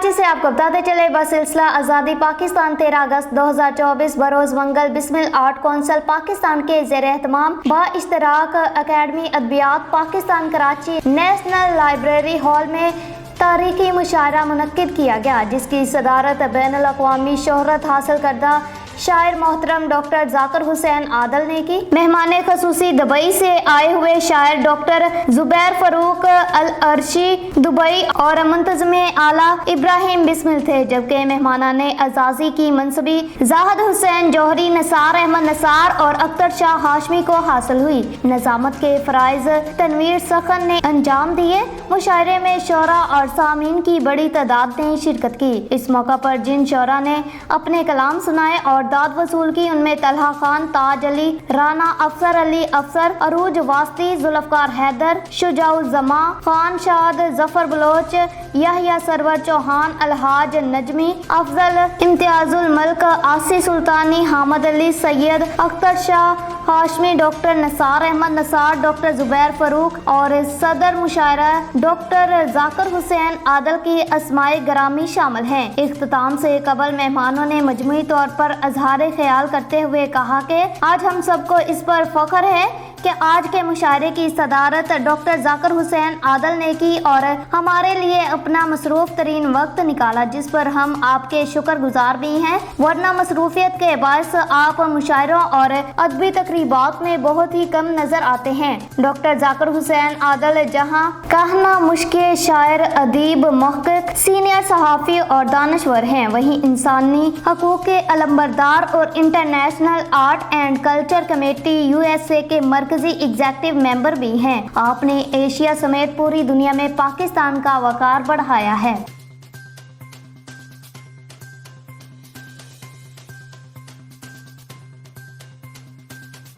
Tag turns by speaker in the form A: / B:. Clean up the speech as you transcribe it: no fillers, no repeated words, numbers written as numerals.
A: कराची से आपको बताते चले बसिलसिला आज़ादी पाकिस्तान 13 अगस्त 2024 बरोज मंगल बिस्मिल आर्ट कौंसिल पाकिस्तान के ज़ेर एहतमाम बा इश्तराक अकेडमी अदबियात Pakistan Karachi national library hall में तारीखी मुशायरा मुनक्किद किया गया, जिसकी सदारत बैनुल अक़वामी शोहरत हासिल करदा शायर मोहतरम डॉक्टर जाकिर हुसैन आदल ने की। मेहमान खसूसी दुबई से आए हुए शायर डॉक्टर जुबैर फरूक अल अर्शी दुबई और मुंतज़िम आला इब्राहिम बिस्मिल थे, जबकि मेहमाना ने अजाजी की मनसबी जाहिद हुसैन जौहरी, नसार अहमद नसार और अख्तर शाह हाशमी को हासिल हुई। नज़ामत के फ़राइज़ तनवीर सखन ने अंजाम दिए। मुशायरे में शोरा और सामीन की बड़ी तादाद ने शिरकत की। इस मौका पर जिन शोरा ने अपने कलाम सुनाए और दाद वसूल की, उनमें तलहा खान, ताज अली राना, अफसर अली अफसर, अरूज वास्ती, जुल्फकार हैदर, शुजाउल जमा खान, शाद जफर बलोच, यहया सरवर चौहान, अलहाज नजमी, अफजल इम्तियाजुल मल्क, आसी सुल्तानी, हामद अली, सैयद अख्तर शाह हाशमी, डॉक्टर नसार अहमद नसार, डॉक्टर जुबैर फरूक और सदर मुशायरा डॉक्टर जाकिर हुसैन आदल की अस्माए ग्रामी शामिल हैं। इख्तिताम से कबल मेहमानों ने मजमूई तौर पर अजहार ख्याल करते हुए कहा कि आज हम सबको इस पर फख्र है कि आज के मुशायरे की सदारत डॉक्टर जाकिर हुसैन आदल ने की और हमारे लिए अपना मसरूफ तरीन वक्त निकाला, जिस पर हम आपके शुक्रगुजार भी हैं, वरना मसरूफियत के बायस आप मुशायरों और अदबी तकरीबात में बहुत ही कम नजर आते हैं। डॉक्टर जाकिर हुसैन आदल जहां कहना मुश्किल शायर, अदीब, मुहक्किक, सीनियर सहाफ़ी और दानश्वर हैं, वहीं इंसानी हकूक़ के अलंबरदार और international art and culture committee USA के मरकजी एग्जीक्यूटिव मेंबर भी हैं। आपने एशिया समेत पूरी दुनिया में पाकिस्तान का वकार बढ़ाया है।